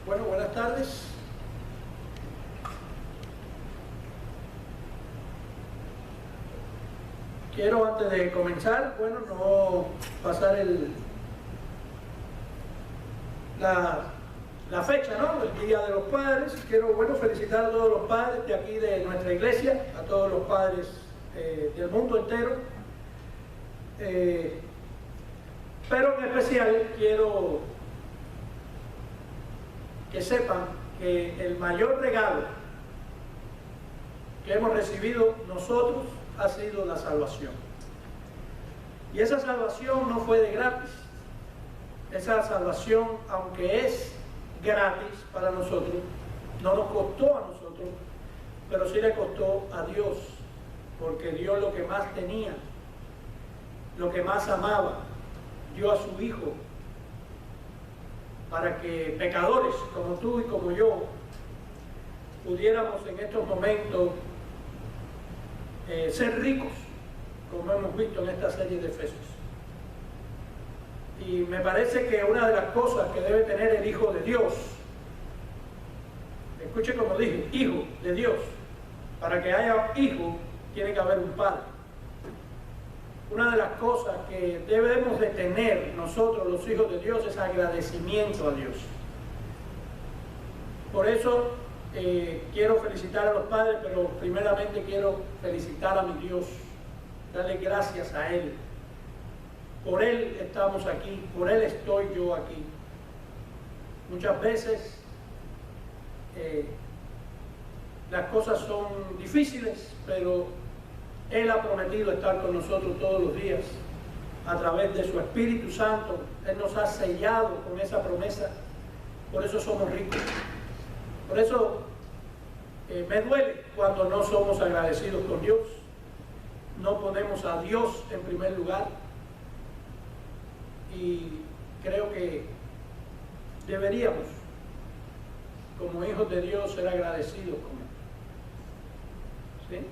Bueno, buenas tardes. Quiero, antes de comenzar, bueno, no pasar la fecha, ¿no? El Día de los Padres. Quiero, bueno, felicitar a todos los padres de aquí de nuestra iglesia, a todos los padres del mundo entero. Pero en especial quiero que sepan que el mayor regalo que hemos recibido nosotros ha sido la salvación. Y esa salvación no fue de gratis. Esa salvación, aunque es gratis para nosotros, no nos costó a nosotros, pero sí le costó a Dios, porque Dios lo que más tenía, lo que más amaba, dio a su Hijo, para que pecadores como tú y como yo pudiéramos en estos momentos ser ricos, como hemos visto en esta serie de Efesios. Y me parece que una de las cosas que debe tener el Hijo de Dios, escuche como dije, Hijo de Dios, para que haya hijo tiene que haber un padre. Una de las cosas que debemos de tener nosotros los hijos de Dios es agradecimiento a Dios. Por eso quiero felicitar a los padres, pero primeramente quiero felicitar a mi Dios, darle gracias a Él. Por Él estamos aquí, por Él estoy yo aquí. Muchas veces las cosas son difíciles, pero Él ha prometido estar con nosotros todos los días a través de su Espíritu Santo. Él nos ha sellado con esa promesa, por eso somos ricos. Por eso me duele cuando no somos agradecidos con Dios, no ponemos a Dios en primer lugar, y creo que deberíamos, como hijos de Dios, ser agradecidos con Él. ¿Sí?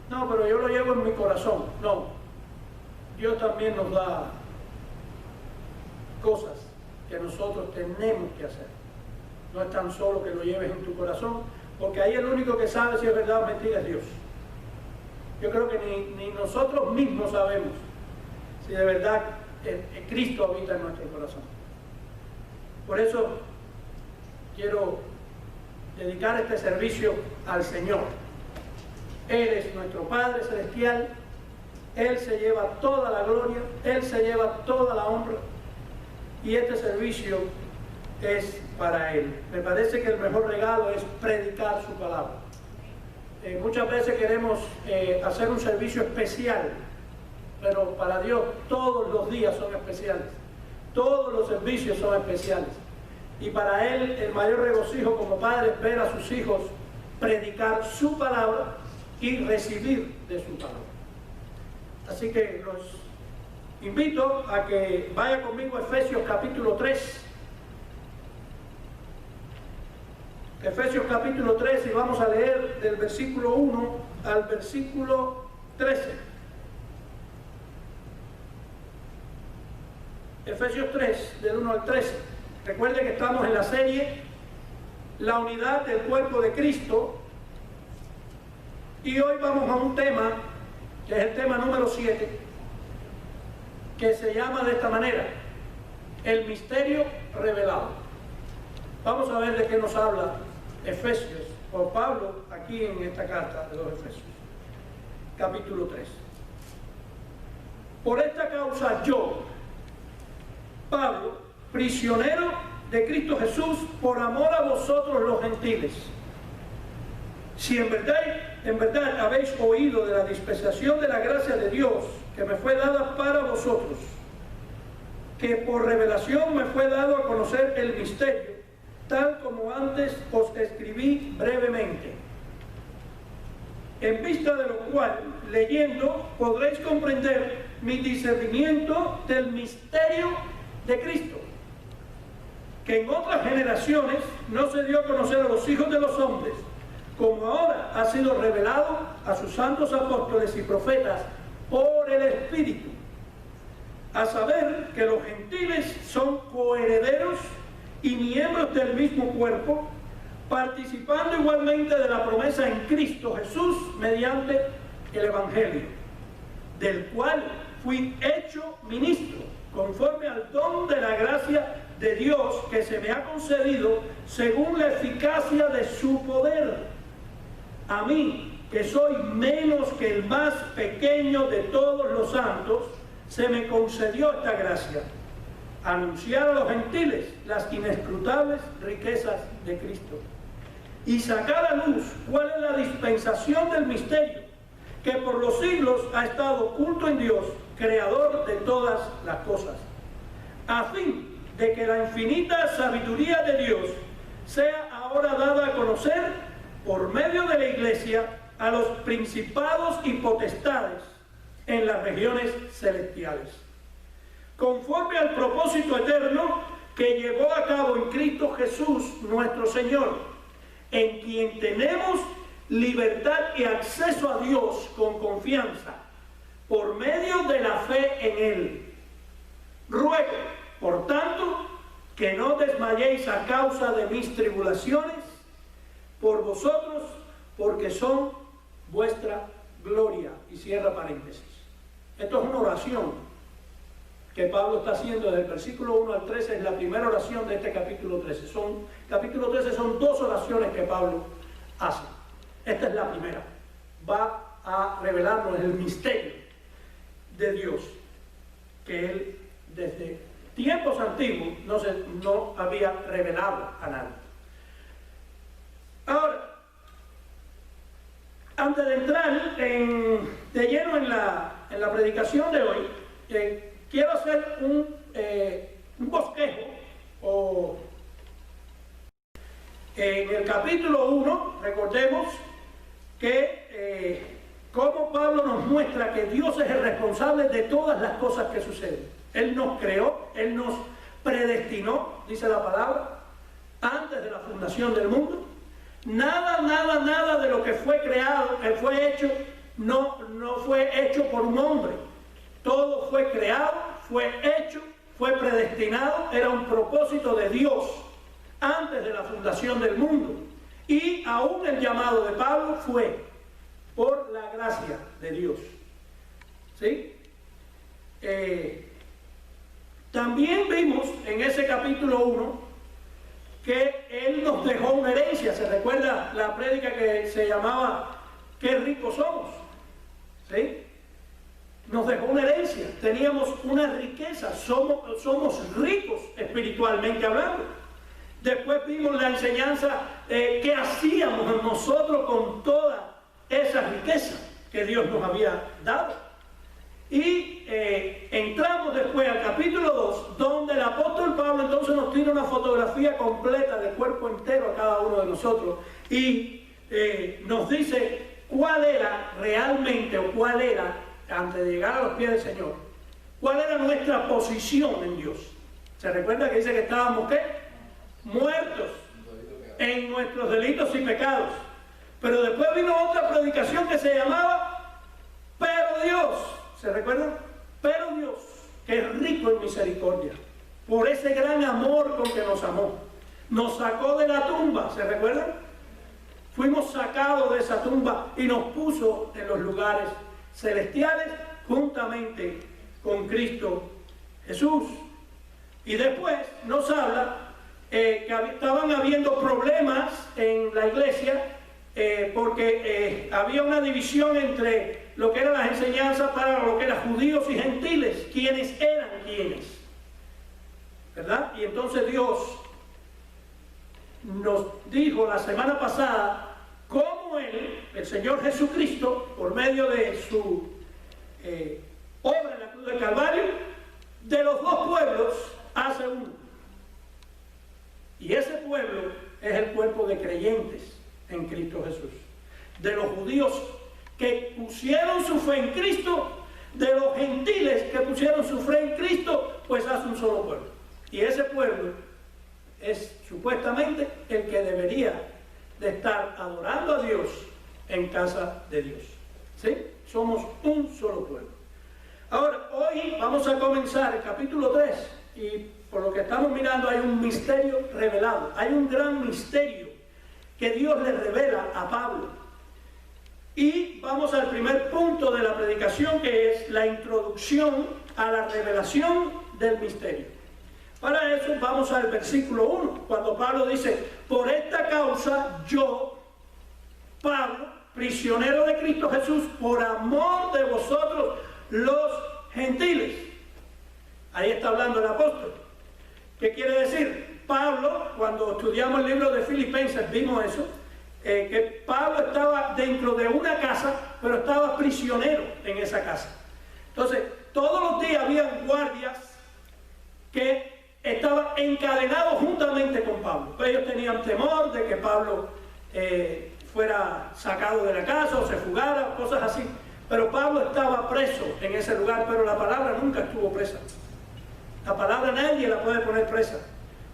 No, pero yo lo llevo en mi corazón. No, Dios también nos da cosas que nosotros tenemos que hacer. No es tan solo que lo lleves en tu corazón, porque ahí el único que sabe si es verdad o mentira es Dios. Yo creo que ni nosotros mismos sabemos si de verdad Cristo habita en nuestro corazón. Por eso quiero dedicar este servicio al Señor. Él es nuestro Padre Celestial, Él se lleva toda la gloria, Él se lleva toda la honra, y este servicio es para Él. Me parece que el mejor regalo es predicar su palabra. Muchas veces queremos hacer un servicio especial, pero para Dios todos los días son especiales, todos los servicios son especiales, y para Él el mayor regocijo como padre es ver a sus hijos predicar su palabra y recibir de su palabra. Así que los invito a que vaya conmigo a Efesios capítulo 3. Efesios capítulo 3, y vamos a leer del versículo 1 al versículo 13. Efesios 3, del 1 al 13. Recuerden que estamos en la serie La unidad del cuerpo de Cristo, y hoy vamos a un tema, que es el tema número 7, que se llama de esta manera: el misterio revelado. Vamos a ver de qué nos habla Efesios, o Pablo, aquí en esta carta de los Efesios, capítulo 3. Por esta causa yo, Pablo, prisionero de Cristo Jesús, por amor a vosotros los gentiles, si en verdad habéis oído de la dispensación de la gracia de Dios que me fue dada para vosotros, que por revelación me fue dado a conocer el misterio, tal como antes os escribí brevemente, en vista de lo cual, leyendo, podréis comprender mi discernimiento del misterio de Cristo, que en otras generaciones no se dio a conocer a los hijos de los hombres, como ahora ha sido revelado a sus santos apóstoles y profetas por el Espíritu, a saber que los gentiles son coherederos y miembros del mismo cuerpo, participando igualmente de la promesa en Cristo Jesús mediante el Evangelio, del cual fui hecho ministro, conforme al don de la gracia de Dios que se me ha concedido según la eficacia de su poder. A mí, que soy menos que el más pequeño de todos los santos, se me concedió esta gracia: anunciar a los gentiles las inescrutables riquezas de Cristo y sacar a luz cuál es la dispensación del misterio que por los siglos ha estado oculto en Dios, creador de todas las cosas, a fin de que la infinita sabiduría de Dios sea ahora dada a conocer por medio de la Iglesia a los principados y potestades en las regiones celestiales, conforme al propósito eterno que llevó a cabo en Cristo Jesús nuestro Señor, en quien tenemos libertad y acceso a Dios con confianza, por medio de la fe en Él. Ruego, por tanto, que no desmayéis a causa de mis tribulaciones por vosotros, porque son vuestra gloria. Y cierra paréntesis. Esto es una oración que Pablo está haciendo desde el versículo 1 al 13, es la primera oración de este capítulo 13. Capítulo 13 son dos oraciones que Pablo hace. Esta es la primera. Va a revelarnos el misterio de Dios, que Él desde tiempos antiguos no había revelado a nadie. Ahora, antes de entrar de lleno en la predicación de hoy, quiero hacer un bosquejo. En el capítulo 1, recordemos que cómo Pablo nos muestra que Dios es el responsable de todas las cosas que suceden. Él nos creó, Él nos predestinó, dice la palabra, antes de la fundación del mundo. Nada de lo que fue creado, que fue hecho, no fue hecho por un hombre. Todo fue creado, fue hecho, fue predestinado, era un propósito de Dios antes de la fundación del mundo. Y aún el llamado de Pablo fue por la gracia de Dios. ¿Sí? También vimos en ese capítulo 1 que Él nos dejó una herencia. ¿Se recuerda la prédica que se llamaba "Qué ricos somos"? ¿Sí? Nos dejó una herencia, teníamos una riqueza, somos ricos espiritualmente hablando. Después vimos la enseñanza que hacíamos nosotros con toda esa riqueza que Dios nos había dado. Y entramos después al capítulo 2, donde el apóstol Pablo entonces nos tiene una fotografía completa del cuerpo entero a cada uno de nosotros y nos dice cuál era realmente, o cuál era, antes de llegar a los pies del Señor, cuál era nuestra posición en Dios. ¿Se recuerda que dice que estábamos ¿qué? Muertos en nuestros delitos y pecados. Pero después vino otra predicación que se llamaba "Pero Dios", ¿se recuerdan? Pero Dios, que es rico en misericordia, por ese gran amor con que nos amó, nos sacó de la tumba, ¿se recuerdan? Fuimos sacados de esa tumba y nos puso en los lugares celestiales juntamente con Cristo Jesús. Y después nos habla que estaban habiendo problemas en la iglesia porque había una división entre lo que eran las enseñanzas para lo que eran judíos y gentiles, quiénes eran quiénes, ¿verdad? Y entonces Dios nos dijo la semana pasada cómo Él, el Señor Jesucristo, por medio de su obra en la cruz del Calvario, de los dos pueblos hace uno. Y ese pueblo es el cuerpo de creyentes en Cristo Jesús. De los judíos que pusieron su fe en Cristo, de los gentiles que pusieron su fe en Cristo, pues hace un solo pueblo. Y ese pueblo es supuestamente el que debería de estar adorando a Dios en casa de Dios. ¿Sí? Somos un solo pueblo. Ahora, hoy vamos a comenzar el capítulo 3 y por lo que estamos mirando hay un misterio revelado, hay un gran misterio que Dios le revela a Pablo. Y vamos al primer punto de la predicación, que es la introducción a la revelación del misterio. Para eso vamos al versículo 1, cuando Pablo dice: por esta causa yo, Pablo, prisionero de Cristo Jesús, por amor de vosotros los gentiles. Ahí está hablando el apóstol. ¿Qué quiere decir? Pablo, cuando estudiamos el libro de Filipenses, vimos eso, que Pablo estaba dentro de una casa, pero estaba prisionero en esa casa. Entonces, todos los días había guardias que estaban encadenados juntamente con Pablo. Ellos tenían temor de que Pablo fuera sacado de la casa o se fugara, cosas así. Pero Pablo estaba preso en ese lugar, pero la palabra nunca estuvo presa. La palabra nadie la puede poner presa.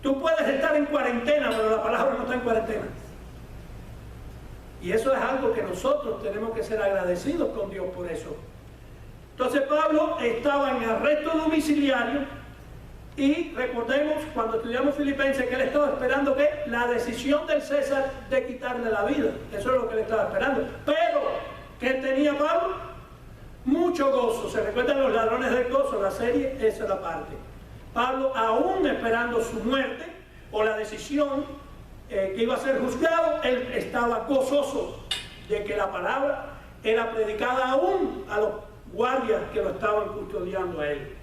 Tú puedes estar en cuarentena, pero la palabra no está en cuarentena. Y eso es algo que nosotros tenemos que ser agradecidos con Dios por eso. Entonces Pablo estaba en arresto domiciliario y recordemos cuando estudiamos Filipenses que él estaba esperando que la decisión del César de quitarle la vida. Eso es lo que él estaba esperando. Pero, ¿qué tenía Pablo? Mucho gozo. ¿Se recuerdan los ladrones del gozo? La serie, esa es la parte. Pablo, aún esperando su muerte o la decisión que iba a ser juzgado, él estaba gozoso de que la palabra era predicada aún a los guardias que lo estaban custodiando a él.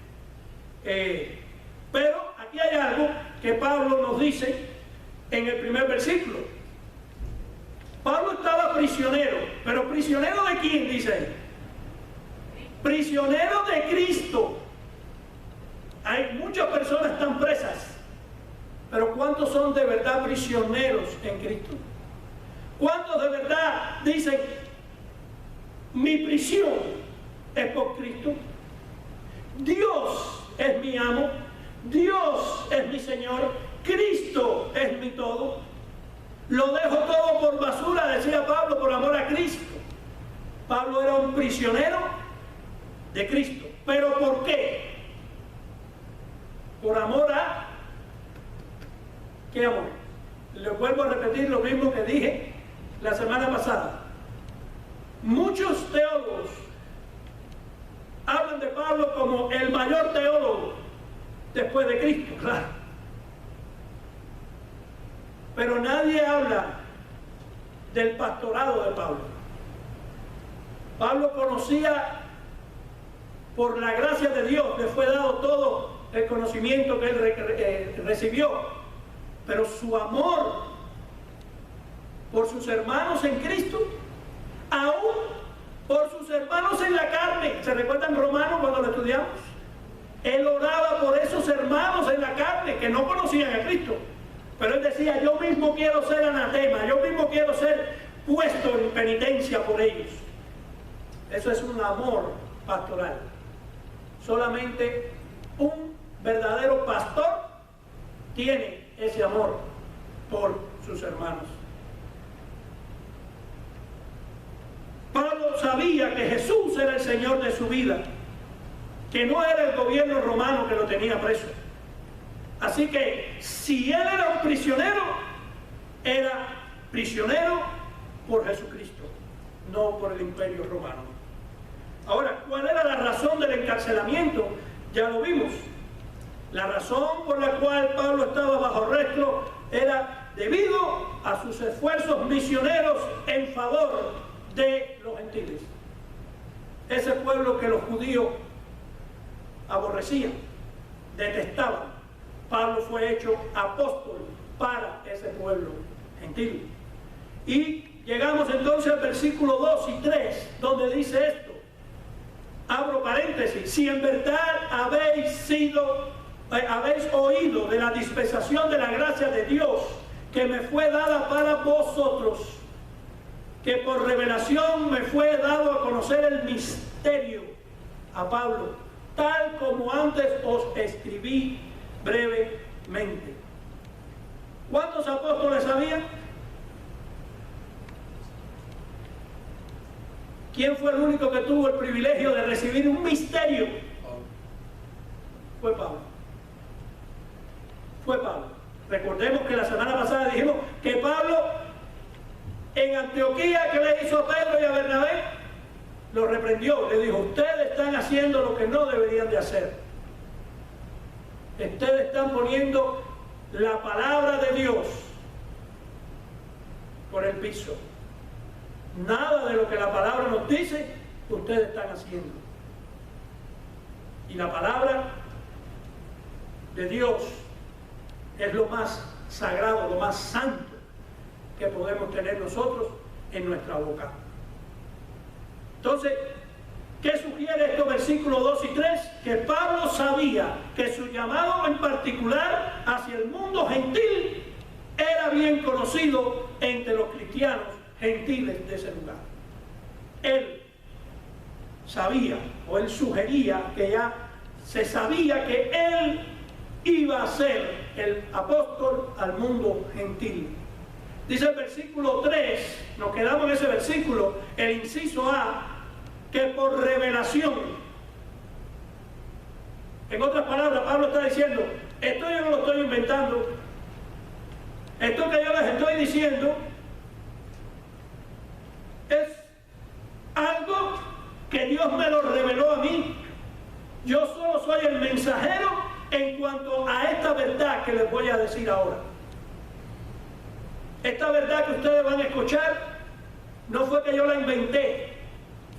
Pero aquí hay algo que Pablo nos dice en el primer versículo. Pablo estaba prisionero, pero ¿prisionero de quién? Dice él. Prisionero de Cristo. Hay muchas personas que están presas, pero ¿cuántos son de verdad prisioneros en Cristo? ¿Cuántos de verdad dicen, mi prisión es por Cristo? Dios es mi amo, Dios es mi Señor, Cristo es mi todo. Lo dejo todo por basura, decía Pablo, por amor a Cristo. Pablo era un prisionero de Cristo. ¿Pero por qué? Por amor a... ¿Qué amor? Le vuelvo a repetir lo mismo que dije la semana pasada. Muchos teólogos hablan de Pablo como el mayor teólogo después de Cristo, claro. Pero nadie habla del pastorado de Pablo. Pablo conocía, por la gracia de Dios, le fue dado todo el conocimiento que él recibió, pero su amor por sus hermanos en Cristo, aún por sus hermanos en la carne. ¿Se recuerdan Romanos cuando lo estudiamos? Él oraba por esos hermanos en la carne que no conocían a Cristo, pero él decía, yo mismo quiero ser anatema, yo mismo quiero ser puesto en penitencia por ellos. Eso es un amor pastoral. Solamente un verdadero pastor tiene ese amor por sus hermanos. Pablo sabía que Jesús era el Señor de su vida, que no era el gobierno romano que lo tenía preso. Así que si él era un prisionero, era prisionero por Jesucristo, no por el imperio romano. Ahora, ¿cuál era la razón del encarcelamiento? Ya lo vimos. La razón por la cual Pablo estaba bajo arresto era debido a sus esfuerzos misioneros en favor de los gentiles. Ese pueblo que los judíos aborrecían, detestaban. Pablo fue hecho apóstol para ese pueblo gentil. Y llegamos entonces al versículo 2 y 3, donde dice esto. Abro paréntesis. Si en verdad habéis oído de la dispensación de la gracia de Dios que me fue dada para vosotros, que por revelación me fue dado a conocer el misterio a Pablo, tal como antes os escribí brevemente. ¿Cuántos apóstoles había? ¿Quién fue el único que tuvo el privilegio de recibir un misterio? Fue Pablo. fue Pablo. Recordemos que la semana pasada dijimos que Pablo en Antioquía, ¿qué le hizo a Pedro y a Bernabé? Lo reprendió, le dijo: ustedes están haciendo lo que no deberían de hacer. Ustedes están poniendo la palabra de Dios por el piso. Nada de lo que la palabra nos dice, ustedes están haciendo. Y la palabra de Dios es lo más sagrado, lo más santo que podemos tener nosotros en nuestra boca. Entonces, ¿qué sugiere estos versículos 2 y 3? Que Pablo sabía que su llamado en particular hacia el mundo gentil era bien conocido entre los cristianos gentiles de ese lugar. Él sabía, o él sugería, que ya se sabía que él iba a ser el apóstol al mundo gentil. Dice el versículo 3, nos quedamos en ese versículo, el inciso A, que por revelación. En otras palabras, Pablo está diciendo: esto yo no lo estoy inventando, esto que yo les estoy diciendo es algo que Dios me lo reveló a mí. Yo solo soy el mensajero en cuanto a esta verdad que les voy a decir ahora. Esta verdad que ustedes van a escuchar no fue que yo la inventé,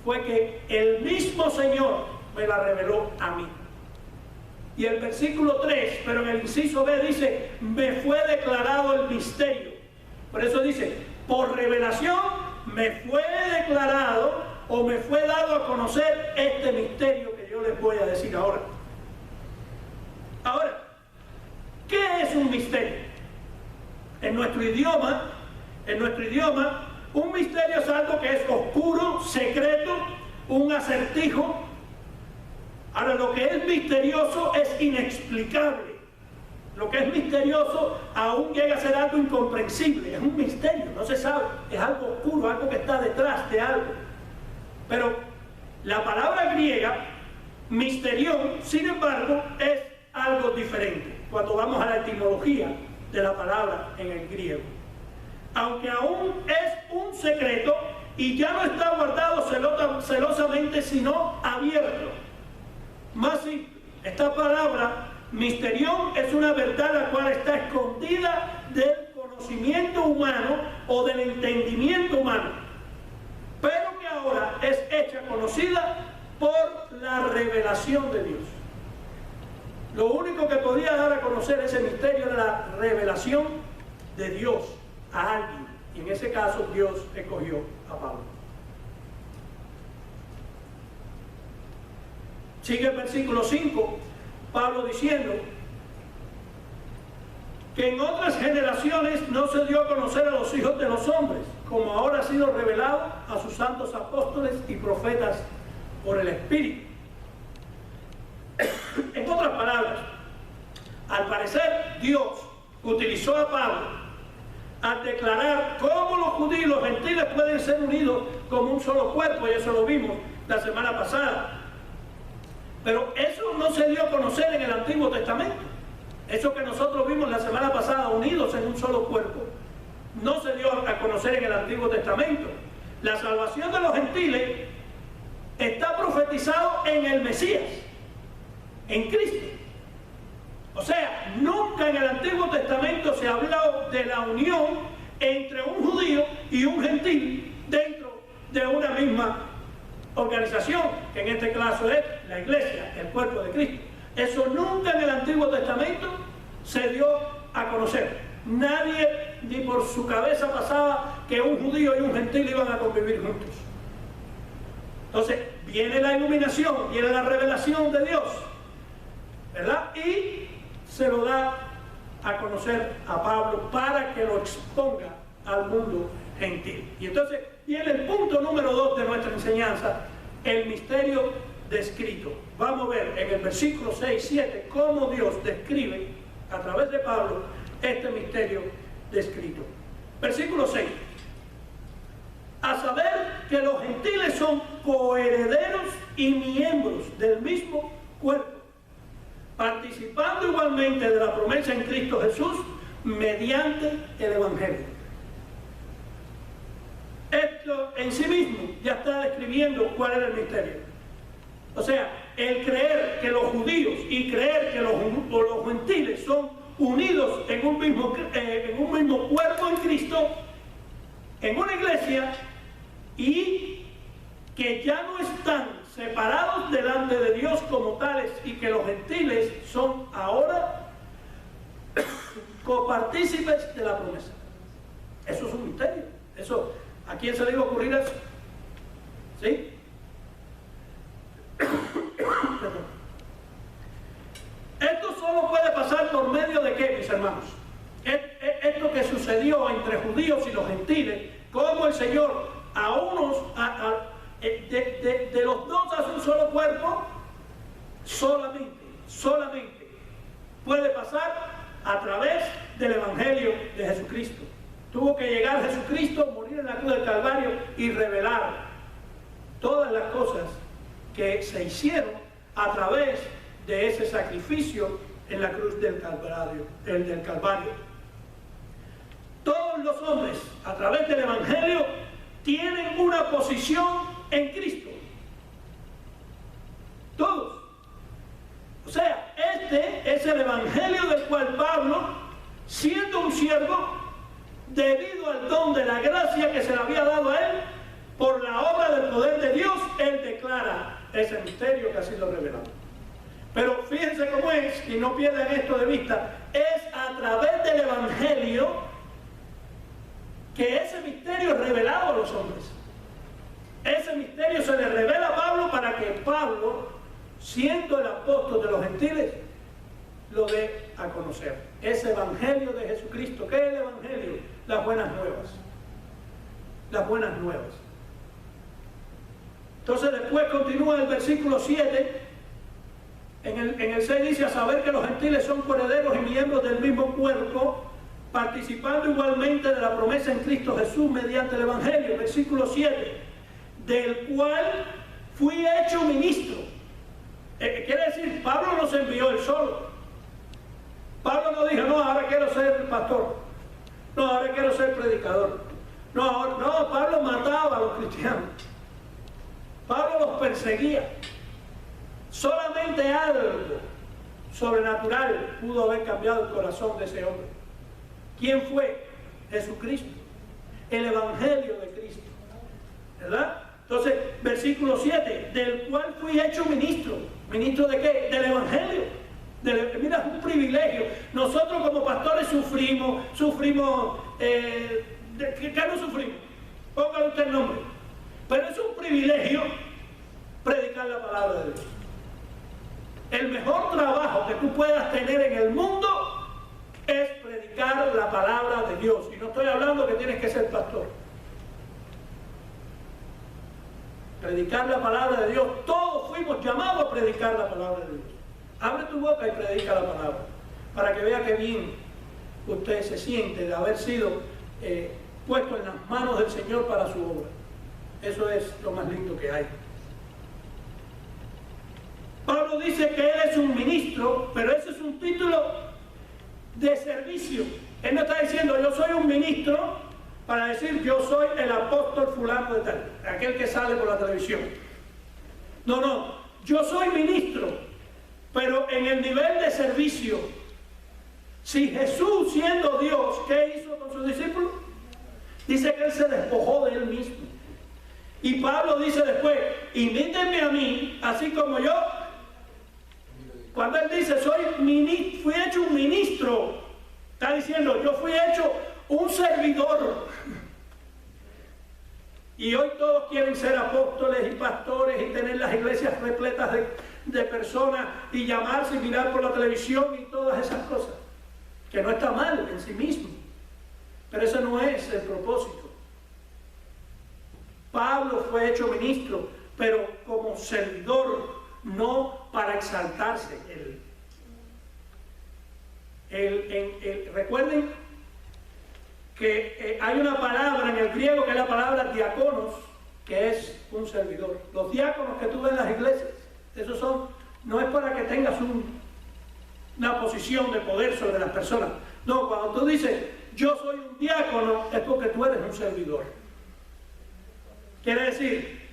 fue que el mismo Señor me la reveló a mí. Y el versículo 3, pero en el inciso B dice: me fue declarado el misterio. Por eso dice: por revelación me fue declarado o me fue dado a conocer este misterio que yo les voy a decir ahora. Ahora, ¿qué es un misterio? En nuestro idioma, un misterio es algo que es oscuro, secreto, un acertijo. Ahora, lo que es misterioso es inexplicable. Lo que es misterioso aún llega a ser algo incomprensible. Es un misterio, no se sabe. Es algo oscuro, algo que está detrás de algo. Pero la palabra griega, misterión, sin embargo, es algo diferente. Cuando vamos a la etimología de la palabra en el griego. Aunque aún es un secreto y ya no está guardado celosamente, sino abierto. Más simple, esta palabra misterión es una verdad la cual está escondida del conocimiento humano o del entendimiento humano, pero que ahora es hecha conocida por la revelación de Dios. Lo único que podía dar a conocer ese misterio era la revelación de Dios a alguien, y en ese caso Dios escogió a Pablo. Sigue el versículo 5, Pablo diciendo que en otras generaciones no se dio a conocer a los hijos de los hombres, como ahora ha sido revelado a sus santos apóstoles y profetas por el Espíritu. En otras palabras, al parecer Dios utilizó a Pablo al declarar cómo los judíos y los gentiles pueden ser unidos como un solo cuerpo, y eso lo vimos la semana pasada. Pero eso no se dio a conocer en el Antiguo Testamento. Eso que nosotros vimos la semana pasada, unidos en un solo cuerpo, no se dio a conocer en el Antiguo Testamento. La salvación de los gentiles está profetizado en el Mesías, en Cristo. O sea, nunca en el Antiguo Testamento se ha hablado de la unión entre un judío y un gentil dentro de una misma organización, que en este caso es la iglesia, el cuerpo de Cristo. Eso nunca en el Antiguo Testamento se dio a conocer. Nadie ni por su cabeza pasaba que un judío y un gentil iban a convivir juntos. Entonces viene la iluminación, viene la revelación de Dios, ¿verdad? Y se lo da a conocer a Pablo para que lo exponga al mundo gentil. Y entonces viene el punto número 2 de nuestra enseñanza, el misterio descrito. Vamos a ver en el versículo 6 y 7 cómo Dios describe a través de Pablo este misterio descrito. Versículo 6. A saber que los gentiles son coherederos y miembros del mismo cuerpo, participando igualmente de la promesa en Cristo Jesús mediante el Evangelio. Esto en sí mismo ya está describiendo cuál era el misterio. O sea, el creer que los judíos y creer que los gentiles son unidos en un mismo cuerpo en Cristo, en una iglesia, y que ya no están separados delante de Dios como tales, y que los gentiles son ahora copartícipes de la promesa. Eso es un misterio. Eso, ¿a quién se le iba a ocurrir eso? ¿Sí? Esto solo puede pasar por medio de ¿qué, mis hermanos? Esto que sucedió entre judíos y los gentiles, como el Señor a unos, de los dos hace un solo cuerpo, solamente puede pasar a través del Evangelio de Jesucristo. Tuvo que llegar Jesucristo, morir en la cruz del Calvario y revelar todas las cosas que se hicieron a través de ese sacrificio en la cruz del Calvario. Todos los hombres, a través del Evangelio, tienen una posición en Cristo. Todos. O sea, este es el Evangelio del cual Pablo, siendo un siervo, debido al don de la gracia que se le había dado a él, por la obra del poder de Dios, él declara ese misterio que ha sido revelado. Pero fíjense cómo es, y no pierdan esto de vista, es a través del Evangelio que ese misterio es revelado a los hombres. Ese misterio se le revela a Pablo para que Pablo, siendo el apóstol de los gentiles, lo dé a conocer. Ese Evangelio de Jesucristo. ¿Qué es el Evangelio? Las buenas nuevas. Las buenas nuevas. Entonces después continúa el versículo 7. En el 6 dice: a saber que los gentiles son coherederos y miembros del mismo cuerpo, participando igualmente de la promesa en Cristo Jesús mediante el Evangelio. Versículo 7. Del cual fui hecho ministro. Quiere decir, Pablo no se envió él solo. Pablo no dijo: no, ahora quiero ser pastor. No, ahora quiero ser predicador. No, Pablo mataba a los cristianos. Pablo los perseguía. Solamente algo sobrenatural pudo haber cambiado el corazón de ese hombre. ¿Quién fue? Jesucristo. El Evangelio de Cristo. ¿Verdad? Entonces, versículo 7, del cual fui hecho ministro. ¿Ministro de qué? Del Evangelio. Mira, es un privilegio. Nosotros como pastores sufrimos, ¿qué no sufrimos? Póngale usted el nombre. Pero es un privilegio predicar la palabra de Dios. El mejor trabajo que tú puedas tener en el mundo es predicar la palabra de Dios. Y no estoy hablando que tienes que ser pastor. Predicar la palabra de Dios. Todos fuimos llamados a predicar la palabra de Dios. Abre tu boca y predica la palabra, para que vea qué bien usted se siente de haber sido puesto en las manos del Señor para su obra. Eso es lo más lindo que hay. Pablo dice que él es un ministro, pero ese es un título de servicio. Él no está diciendo: yo soy un ministro, para decir yo soy el apóstol fulano de tal, aquel que sale por la televisión. No, yo soy ministro, pero en el nivel de servicio. Si Jesús, siendo Dios, ¿qué hizo con sus discípulos? Dice que él se despojó de él mismo. Y Pablo dice después: imítenme a mí, así como yo. Cuando él dice fui hecho un ministro, está diciendo: yo fui hecho un servidor. Y hoy todos quieren ser apóstoles y pastores y tener las iglesias repletas de personas y llamarse y mirar por la televisión y todas esas cosas, que no está mal en sí mismo, pero ese no es el propósito. Pablo fue hecho ministro, pero como servidor, no para exaltarse recuerden que hay una palabra en el griego que es la palabra diáconos, que es un servidor. Los diáconos que tú ves en las iglesias, esos son, no es para que tengas una posición de poder sobre las personas. No, cuando tú dices, yo soy un diácono, es porque tú eres un servidor. Quiere decir,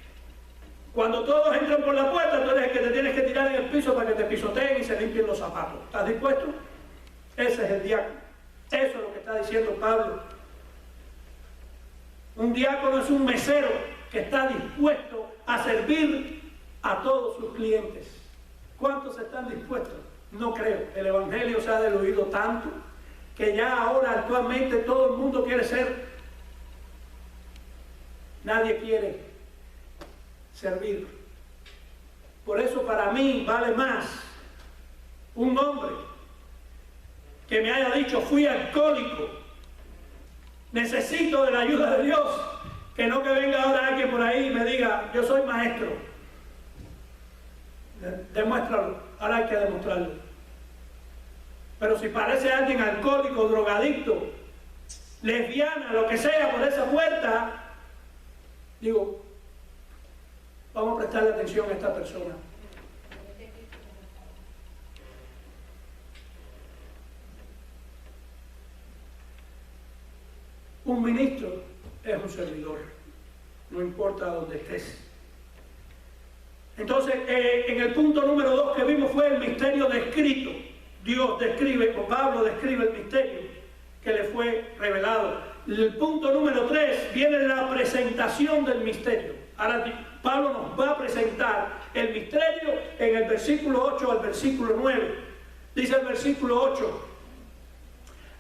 cuando todos entran por la puerta, tú eres el que te tienes que tirar en el piso para que te pisoteen y se limpien los zapatos. ¿Estás dispuesto? Ese es el diácono. Eso es lo que está diciendo Pablo. Un diácono es un mesero que está dispuesto a servir a todos sus clientes. ¿Cuántos están dispuestos? No creo. El evangelio se ha diluido tanto que ya ahora actualmente todo el mundo quiere ser. Nadie quiere servir. Por eso para mí vale más un hombre que me haya dicho fui alcohólico, necesito de la ayuda de Dios, que no que venga ahora alguien por ahí y me diga yo soy maestro. Demuéstralo, ahora hay que demostrarlo. Pero si parece alguien alcohólico, drogadicto, lesbiana, lo que sea por esa puerta, digo, vamos a prestarle atención a esta persona. Un ministro es un servidor, no importa dónde estés. Entonces, en el punto número 2 que vimos fue el misterio descrito. Dios describe, o Pablo describe el misterio que le fue revelado. El punto número 3 viene la presentación del misterio. Ahora Pablo nos va a presentar el misterio en el versículo 8 al versículo 9. Dice el versículo 8,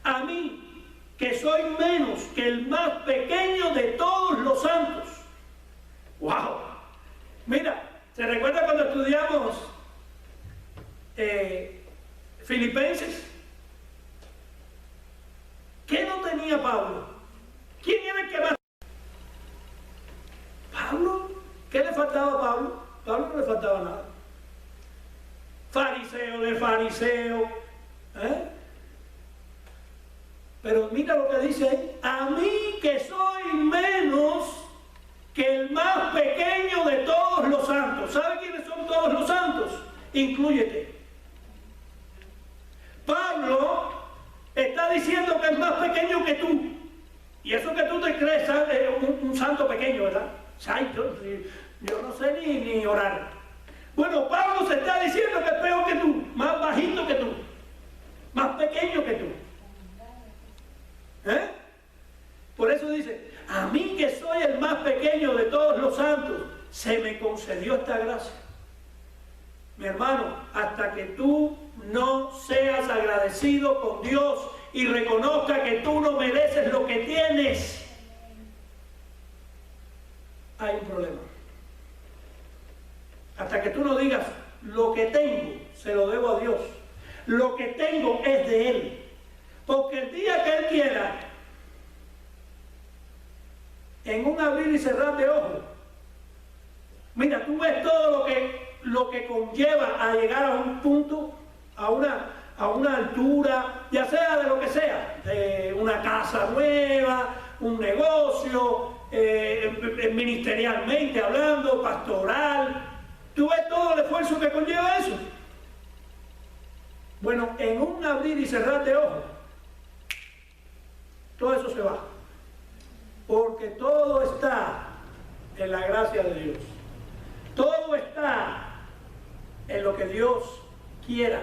a mí, que soy menos que el más pequeño de todos los santos. ¡Wow! Mira, ¿se recuerda cuando estudiamos Filipenses? ¿Qué no tenía Pablo? ¿Quién era el que más? ¿Pablo? ¿Qué le faltaba a Pablo? Pablo no le faltaba nada. Fariseo de fariseo. Pero mira lo que dice ahí. A mí que soy menos que el más pequeño de todos los santos. ¿Sabe quiénes son todos los santos? Inclúyete. Pablo está diciendo que es más pequeño que tú. Y eso que tú te crees un santo pequeño, ¿verdad? Ay, yo no sé ni orar. Bueno, Pablo se está diciendo que es peor que tú, más bajito que tú, más pequeño que tú. Por eso dice, a mí que soy el más pequeño de todos los santos, se me concedió esta gracia. Mi hermano, hasta que tú no seas agradecido con Dios y reconozca que tú no mereces lo que tienes, hay un problema. Hasta que tú no digas, lo que tengo, se lo debo a Dios. Lo que tengo es de Él. Porque el día que Él quiera, en un abrir y cerrar de ojos, mira, tú ves todo lo que conlleva a llegar a un punto, a una altura, ya sea de lo que sea, de una casa nueva, un negocio, ministerialmente hablando, pastoral. ¿Tú ves todo el esfuerzo que conlleva eso? Bueno, en un abrir y cerrar de ojos, todo eso se va. Porque todo está en la gracia de Dios. Todo está en lo que Dios quiera.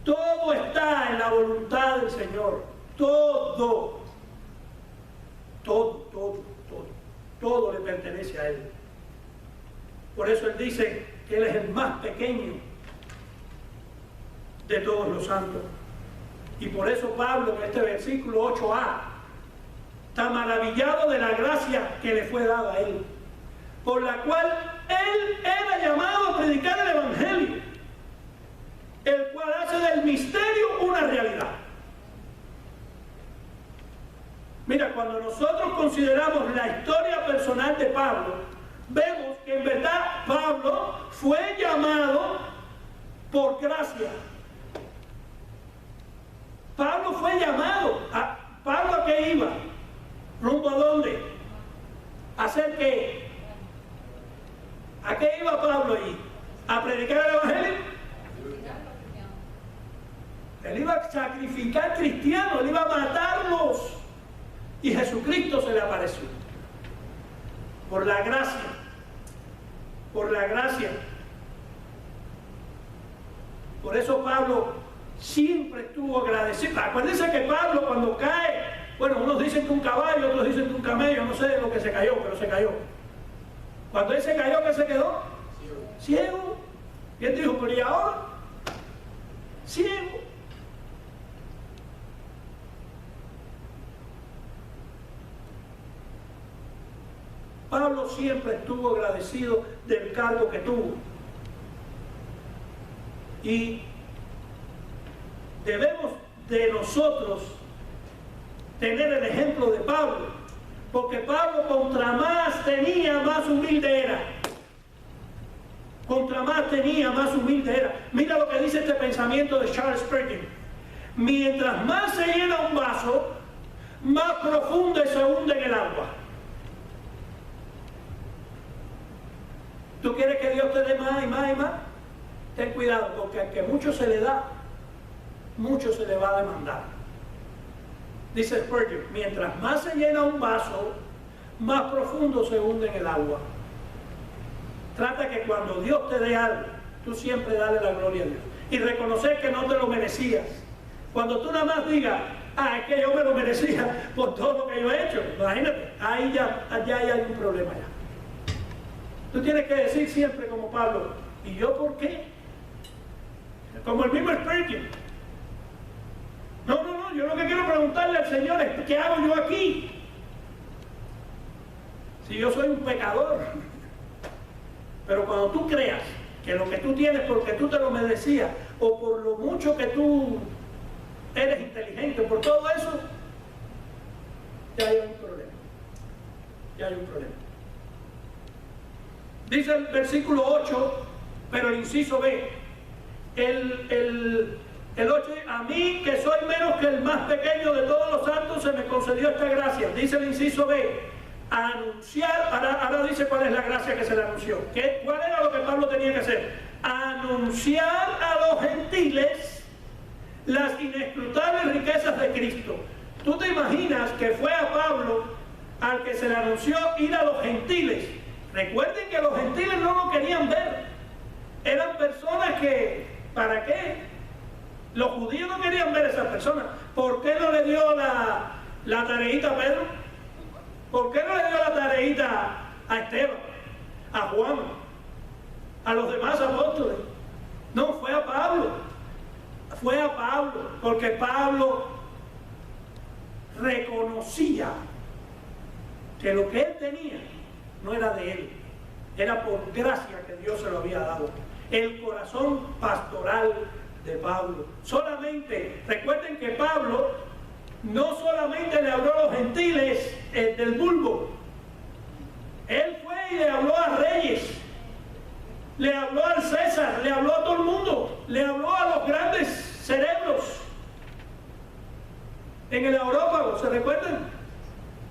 Todo está en la voluntad del Señor. Todo le pertenece a Él. Por eso Él dice que Él es el más pequeño de todos los santos. Y por eso Pablo en este versículo 8a está maravillado de la gracia que le fue dada a Él, por la cual Él era llamado a predicar el Evangelio, el cual hace del misterio una realidad. Mira, cuando nosotros consideramos la historia personal de Pablo, vemos que en verdad Pablo fue llamado por gracia. Pablo fue llamado. ¿Pablo a qué iba? ¿Rumbo a dónde? ¿A hacer qué? ¿A qué iba Pablo allí? ¿A predicar el Evangelio? Él iba a sacrificar cristianos, él iba a matarlos. Y Jesucristo se le apareció. Por la gracia. Por la gracia. Por eso Pablo siempre estuvo agradecido. Acuérdense que Pablo cuando cae, bueno, unos dicen que un caballo, otros dicen que un camello, no sé de lo que se cayó, pero se cayó. Cuando él se cayó, ¿qué se quedó? Ciego. Y él dijo, pero ¿y ahora? Ciego. Pablo siempre estuvo agradecido del cargo que tuvo. Y debemos de nosotros tener el ejemplo de Pablo, porque Pablo contra más tenía, más humilde era. Contra más tenía, más humilde era. Mira lo que dice este pensamiento de Charles Spurgeon. Mientras más se llena un vaso, más profundo se hunde en el agua. ¿Tú quieres que Dios te dé más y más y más? Ten cuidado, porque al que mucho se le da, mucho se le va a demandar. Dice Spurgeon, mientras más se llena un vaso, más profundo se hunde en el agua. Trata que cuando Dios te dé algo, tú siempre dale la gloria a Dios. Y reconocer que no te lo merecías. Cuando tú nada más digas, es que yo me lo merecía por todo lo que yo he hecho. Imagínate, ahí ya hay un problema ya. Tú tienes que decir siempre como Pablo, ¿y yo por qué? Como el mismo Spurgeon. No, yo lo que quiero preguntarle al Señor es, ¿qué hago yo aquí? Si yo soy un pecador. Pero cuando tú creas que lo que tú tienes porque tú te lo merecías, o por lo mucho que tú eres inteligente, por todo eso, ya hay un problema. Ya hay un problema. Dice el versículo 8, pero el inciso B, el 8, a mí que soy menos que el más pequeño de todos los santos se me concedió esta gracia. Dice el inciso B, anunciar, ahora dice cuál es la gracia que se le anunció. ¿Cuál era lo que Pablo tenía que hacer? Anunciar a los gentiles las inescrutables riquezas de Cristo. ¿Tú te imaginas que fue a Pablo al que se le anunció ir a los gentiles? Recuerden que los gentiles no lo querían ver. Eran personas que, ¿para qué? Los judíos no querían ver a esas personas. ¿Por qué no le dio la tareita a Pedro? ¿Por qué no le dio la tareita a Esteban, a Juan, a los demás apóstoles? No, fue a Pablo. Fue a Pablo, porque Pablo reconocía que lo que él tenía no era de él, era por gracia que Dios se lo había dado. El corazón pastoral de Pablo. Solamente, recuerden que Pablo no solamente le habló a los gentiles del vulgo, él fue y le habló a reyes, le habló al César, le habló a todo el mundo, le habló a los grandes cerebros en el Areópago, ¿se recuerdan?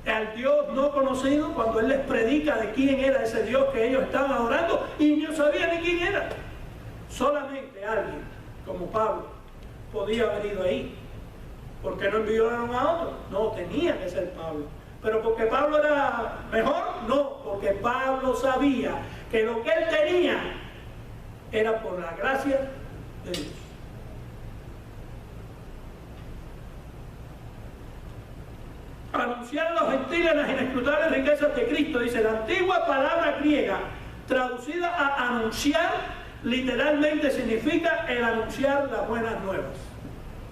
Al Dios no conocido, cuando él les predica de quién era ese Dios que ellos estaban adorando y no sabían ni quién era. Solamente alguien como Pablo podía haber ido ahí. ¿Por qué no enviaron a otro? No, tenía que ser Pablo. ¿Pero porque Pablo era mejor? No, porque Pablo sabía que lo que él tenía era por la gracia de Dios. Anunciar a los gentiles las inescrutables riquezas de Cristo. Dice, la antigua palabra griega traducida a anunciar literalmente significa el anunciar las buenas nuevas.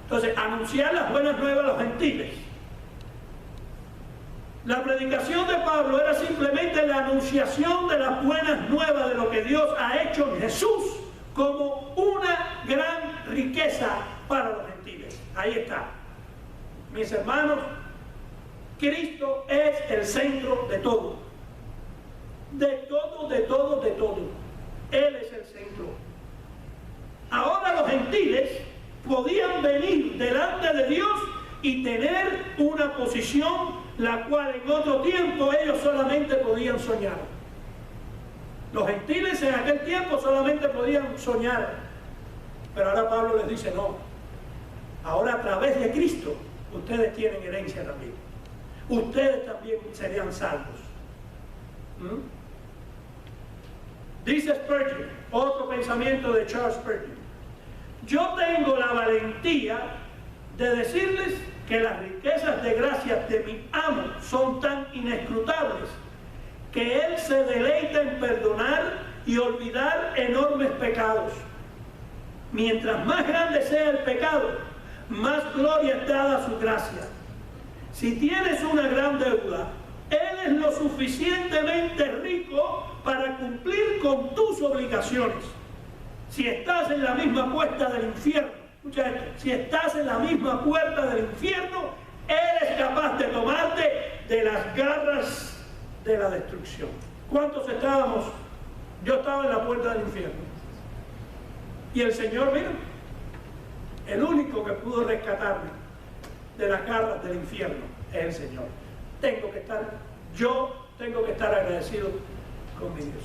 Entonces, anunciar las buenas nuevas a los gentiles. La predicación de Pablo era simplemente la anunciación de las buenas nuevas de lo que Dios ha hecho en Jesús como una gran riqueza para los gentiles. Ahí está. Mis hermanos, Cristo es el centro de todo. De todo, de todo, de todo. Él es el centro. Ahora los gentiles podían venir delante de Dios y tener una posición la cual en otro tiempo ellos solamente podían soñar. Los gentiles en aquel tiempo solamente podían soñar, pero ahora Pablo les dice no. través de Cristo, ustedes tienen herencia también. Ustedes también serían salvos. Dice Spurgeon, otro pensamiento de Charles Spurgeon: yo tengo la valentía de decirles que las riquezas de gracias de mi amo son tan inescrutables que él se deleita en perdonar y olvidar enormes pecados. Mientras más grande sea el pecado, más gloria es dada a su gracia. Si tienes una gran deuda, él es lo suficientemente rico para cumplir con tus obligaciones. Si estás en la misma puerta del infierno, escucha esto, si estás en la misma puerta del infierno, él es capaz de tomarte de las garras de la destrucción. ¿Cuántos estábamos? Yo estaba en la puerta del infierno. Y el Señor, mira, el único que pudo rescatarme de las garras del infierno es el Señor. Yo tengo que estar agradecido con mi Dios.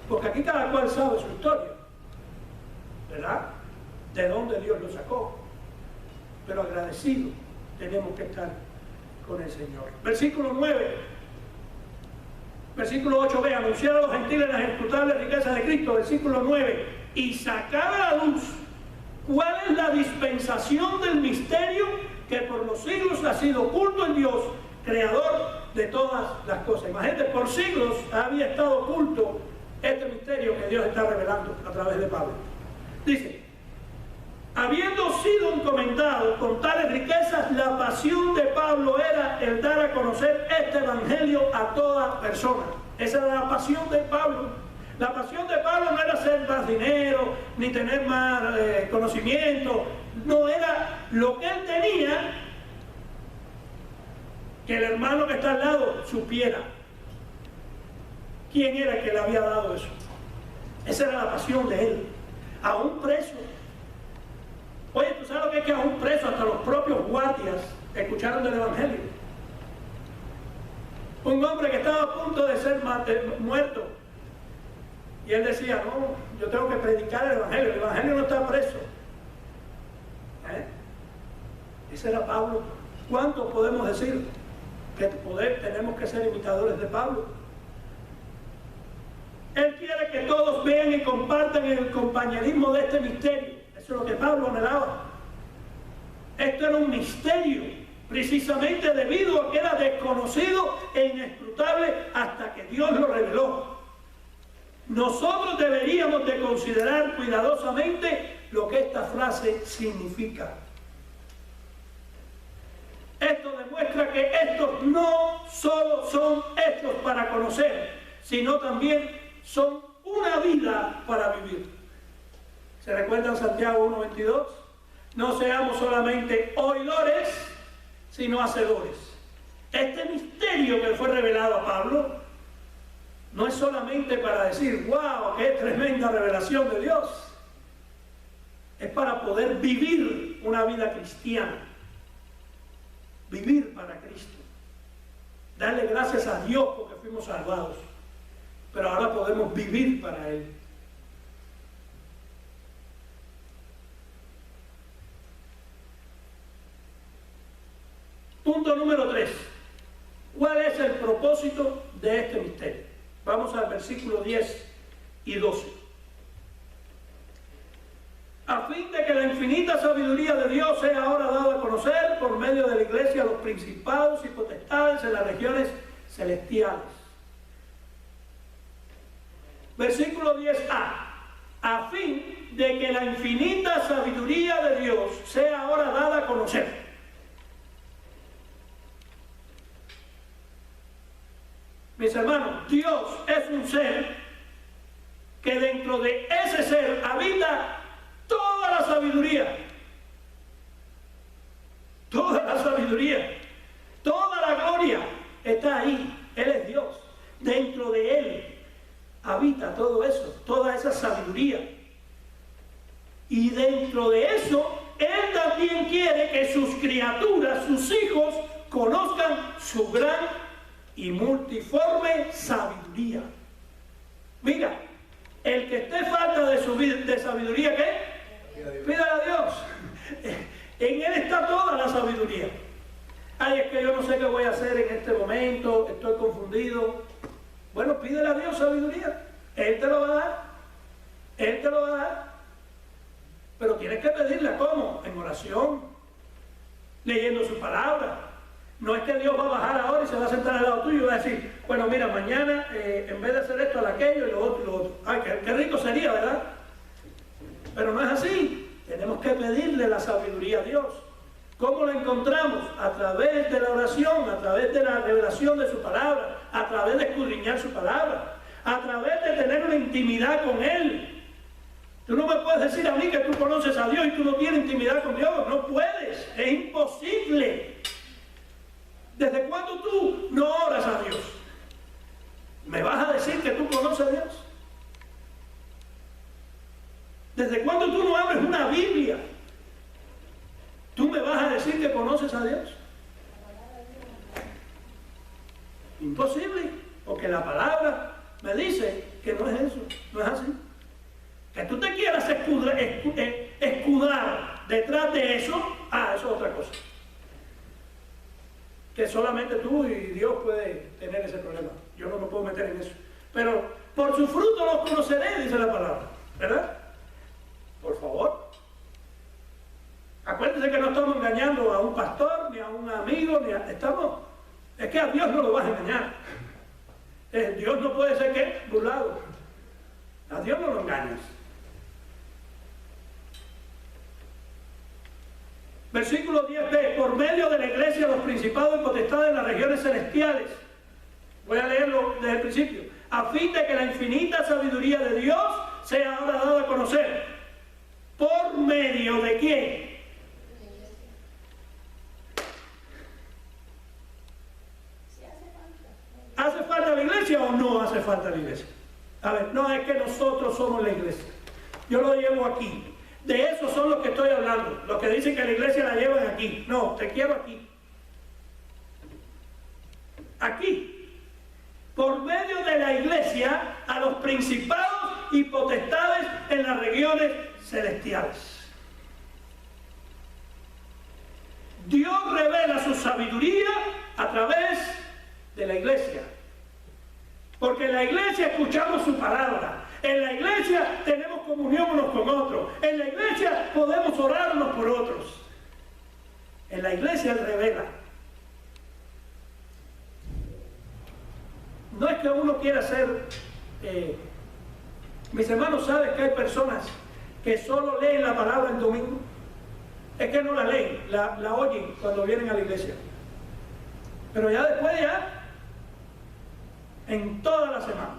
Porque aquí cada cual sabe su historia, ¿verdad? De dónde Dios lo sacó. Pero agradecido tenemos que estar con el Señor. Versículo 9. Versículo 8b, anunciar a los gentiles las inescrutables riquezas de Cristo. Versículo 9, y sacar a la luz cuál es la dispensación del misterio que por los siglos ha sido oculto en Dios, creador de todas las cosas. Imagínate, por siglos había estado oculto este misterio que Dios está revelando a través de Pablo. Dice, habiendo sido encomendado con tales riquezas, la pasión de Pablo era el dar a conocer este evangelio a toda persona. Esa era la pasión de Pablo. La pasión de Pablo no era hacer más dinero, ni tener más conocimiento. No, era lo que él tenía, que el hermano que está al lado supiera quién era el que le había dado eso. Esa era la pasión de él. Aún preso. Oye, ¿tú sabes lo que es que a un preso, hasta los propios guardias, escucharon del evangelio? Un hombre que estaba a punto de ser muerto. Y él decía, no, yo tengo que predicar el evangelio no está preso. Ese era Pablo. ¿Cuánto podemos decir que tenemos que ser imitadores de Pablo? Él quiere que todos vean y compartan el compañerismo de este misterio. Eso es lo que Pablo anhelaba. Esto era un misterio, precisamente debido a que era desconocido e inescrutable hasta que Dios lo reveló. Nosotros deberíamos de considerar cuidadosamente lo que esta frase significa. Esto demuestra que estos no solo son hechos para conocer, sino también son una vida para vivir. ¿Se recuerdan Santiago 1:22? No seamos solamente oidores, sino hacedores. Este misterio que fue revelado a Pablo no es solamente para decir, wow, qué tremenda revelación de Dios. Es para poder vivir una vida cristiana. Vivir para Cristo. Darle gracias a Dios porque fuimos salvados. Pero ahora podemos vivir para Él. Punto número 3. ¿Cuál es el propósito de este misterio? Vamos al versículo 10 y 12. A fin de que la infinita sabiduría de Dios sea ahora dada a conocer por medio de la iglesia a los principados y potestades en las regiones celestiales. Versículo 10a. A fin de que la infinita sabiduría de Dios sea ahora dada a conocer. Mis hermanos, Dios es un ser que dentro de ese ser habita toda la sabiduría. Toda la sabiduría. Toda la gloria está ahí. Él es Dios. Dentro de Él habita todo eso, toda esa sabiduría. Y dentro de eso, Él también quiere que sus criaturas, sus hijos, conozcan su gran y multiforme sabiduría. Mira, el que esté falta de sabiduría, ¿qué? Pídale a Dios. En Él está toda la sabiduría. Ay, es que yo no sé qué voy a hacer en este momento, estoy confundido. Bueno, pídele a Dios sabiduría. Él te lo va a dar. Él te lo va a dar. Pero tienes que pedirle ¿cómo? En oración, leyendo su palabra. No es que Dios va a bajar ahora y se va a sentar al lado tuyo y va a decir, bueno, mira, mañana en vez de hacer esto, a aquello y lo otro y lo otro. Ay, qué rico sería, ¿verdad? Pero no es así. Tenemos que pedirle la sabiduría a Dios. ¿Cómo la encontramos? A través de la oración, a través de la revelación de su palabra, a través de escudriñar su palabra, a través de tener una intimidad con Él. Tú no me puedes decir a mí que tú conoces a Dios y tú no tienes intimidad con Dios. No puedes, es imposible. ¿Desde cuándo tú no oras a Dios? ¿Me vas a decir que tú conoces a Dios? ¿Desde cuándo tú no abres una Biblia? ¿Tú me vas a decir que conoces a Dios? Imposible, porque la palabra me dice que no es eso, no es así. Que tú te quieras escudar detrás de eso, eso es otra cosa. Que solamente tú y Dios puede tener ese problema. Yo no me puedo meter en eso. Pero por su fruto los conoceré, dice la palabra, ¿verdad? Por favor. Acuérdense que no estamos engañando a un pastor, ni a un amigo, es que a Dios no lo vas a engañar. Dios no puede ser ¿qué? Burlado. A Dios no lo engañas. Versículo 10b, por medio de la iglesia, los principados y potestades en las regiones celestiales. Voy a leerlo desde el principio. A fin de que la infinita sabiduría de Dios sea ahora dada a conocer. ¿Por medio de quién? ¿Hace falta la iglesia o no hace falta la iglesia? A ver, no es que nosotros somos la iglesia. Yo lo llevo aquí. De esos son los que estoy hablando. Los que dicen que la iglesia la llevan aquí. No, te quiero aquí. Aquí. Por medio de la iglesia a los principados y potestades en las regiones celestiales. Dios revela su sabiduría a través de la iglesia. Porque en la iglesia escuchamos su palabra. En la iglesia tenemos comunión unos con otros. En la iglesia podemos orar unos por otros. En la iglesia Él revela. No es que uno quiera ser... mis hermanos, ¿saben que hay personas que solo leen la palabra el domingo? Es que no la leen, la oyen cuando vienen a la iglesia. Pero ya después en toda la semana.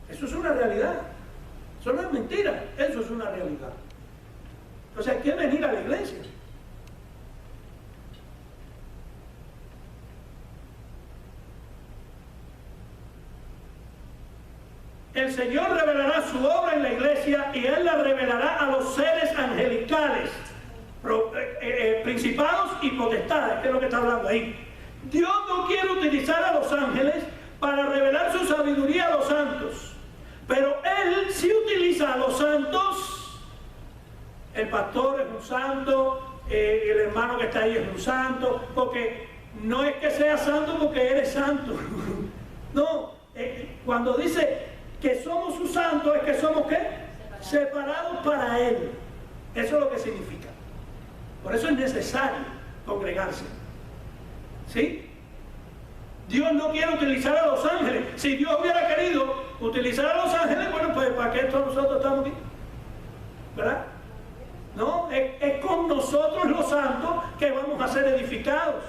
Eso es una realidad. Eso no es mentira, eso es una realidad. Entonces hay que venir a la iglesia. El Señor revelará su obra en la iglesia y Él la revelará a los seres angelicales, principados y potestades, que es lo que está hablando ahí. Dios no quiere utilizar a los ángeles para revelar su sabiduría a los santos, pero Él sí utiliza a los santos. El pastor es un santo, el hermano que está ahí es un santo, porque no es que sea santo porque eres santo. No, cuando dice que somos sus santos es que somos ¿qué? Separados para Él. Eso es lo que significa. Por eso es necesario congregarse. ¿Sí? Dios no quiere utilizar a los ángeles. Si Dios hubiera querido utilizar a los ángeles, bueno, pues ¿para qué todos nosotros estamos aquí? ¿Verdad? No, es con nosotros los santos que vamos a ser edificados.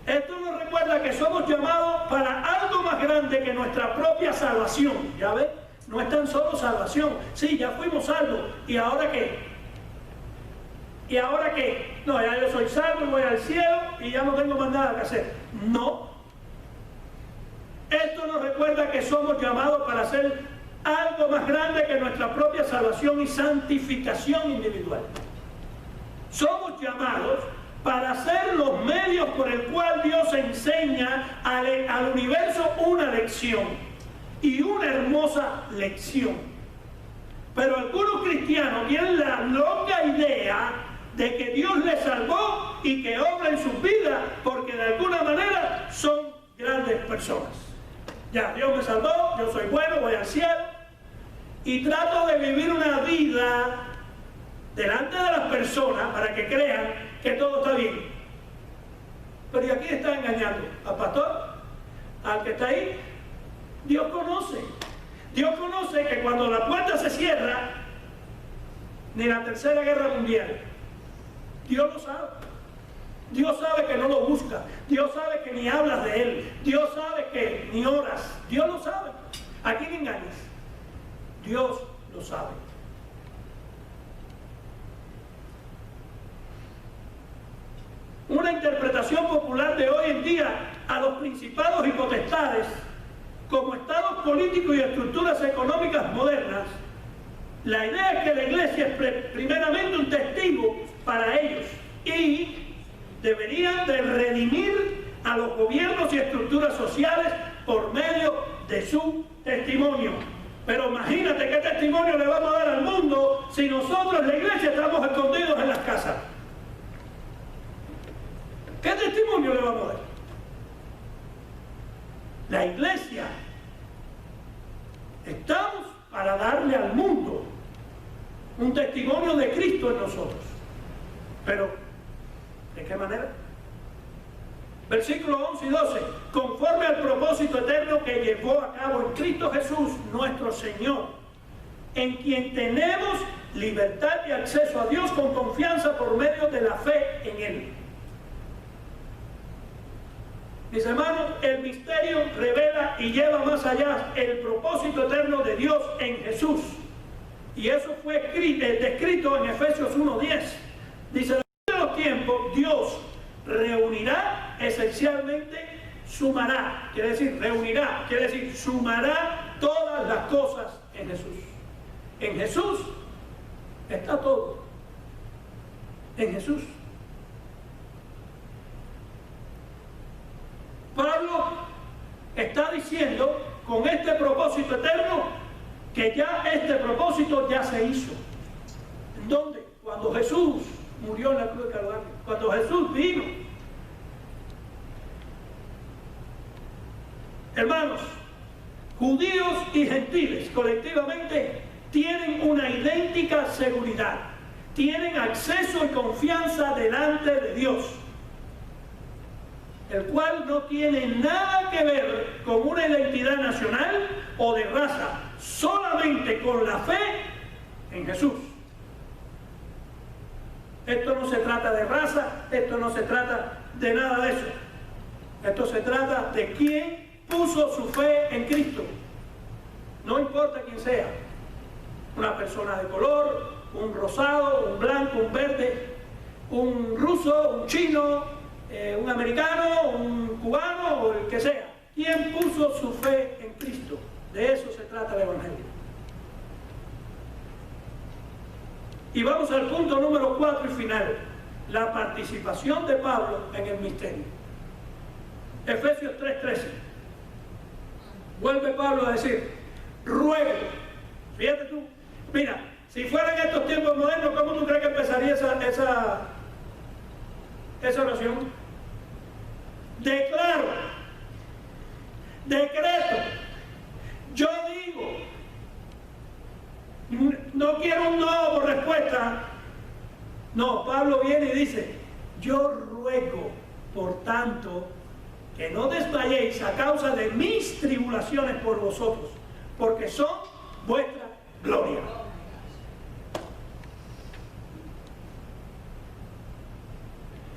Esto nos recuerda que somos llamados para algo más grande que nuestra propia salvación. ¿Ya ves? No es tan solo salvación. Sí, ya fuimos salvos. ¿Y ahora qué? ¿Y ahora qué? No, ya yo soy salvo y voy al cielo y ya no tengo más nada que hacer. No. Esto nos recuerda que somos llamados para hacer algo más grande que nuestra propia salvación y santificación individual. Somos llamados para ser los medios por el cual Dios enseña al universo una lección. y una hermosa lección. Pero algunos cristianos tienen la loca idea de que Dios les salvó y que obra en sus vidas porque de alguna manera son grandes personas. Ya, Dios me salvó, yo soy bueno, voy al cielo y trato de vivir una vida delante de las personas para que crean que todo está bien. Pero ¿y aquí está engañando? ¿Al pastor? ¿Al que está ahí? Dios conoce. Dios conoce que cuando la puerta se cierra, ni la Tercera Guerra Mundial, Dios lo sabe. Dios sabe que no lo busca. Dios sabe que ni hablas de Él. Dios sabe que ni oras. Dios lo sabe. ¿A quién engañas? Dios lo sabe. Una interpretación popular de hoy en día a los principados y potestades como estados políticos y estructuras económicas modernas, la idea es que la iglesia es primeramente un testigo para ellos y deberían de redimir a los gobiernos y estructuras sociales por medio de su testimonio. Pero imagínate qué testimonio le vamos a dar al mundo si nosotros, la iglesia, estamos escondidos en las casas. ¿Qué testimonio le vamos a dar? La iglesia, estamos para darle al mundo un testimonio de Cristo en nosotros. Pero, ¿de qué manera? Versículos 11 y 12. Conforme al propósito eterno que llevó a cabo en Cristo Jesús, nuestro Señor, en quien tenemos libertad y acceso a Dios con confianza por medio de la fe en Él. Mis hermanos, el misterio revela y lleva más allá el propósito eterno de Dios en Jesús. Y eso fue descrito en Efesios 1:10. Dice, en los tiempos, Dios reunirá, esencialmente sumará. Quiere decir, reunirá, quiere decir, sumará todas las cosas en Jesús. En Jesús está todo. En Jesús. Pablo está diciendo con este propósito eterno que ya este propósito ya se hizo. ¿En dónde? Cuando Jesús murió en la cruz de Calvario, cuando Jesús vino. Hermanos, judíos y gentiles colectivamente tienen una idéntica seguridad, tienen acceso y confianza delante de Dios, el cual no tiene nada que ver con una identidad nacional o de raza, solamente con la fe en Jesús. Esto no se trata de raza, esto no se trata de nada de eso. Esto se trata de quién puso su fe en Cristo. No importa quién sea, una persona de color, un rosado, un blanco, un verde, un ruso, un chino, un americano, un cubano o el que sea. ¿Quién puso su fe en Cristo? De eso se trata el Evangelio. Y vamos al punto número 4 y final. La participación de Pablo en el misterio. Efesios 3:13. Vuelve Pablo a decir, ruego. Fíjate tú, mira, si fueran estos tiempos modernos, ¿cómo tú crees que empezaría esa oración? Declaro, decreto, yo digo, no quiero un no por respuesta. No, Pablo viene y dice, yo ruego, por tanto, que no desmayéis a causa de mis tribulaciones por vosotros, porque son vuestra gloria.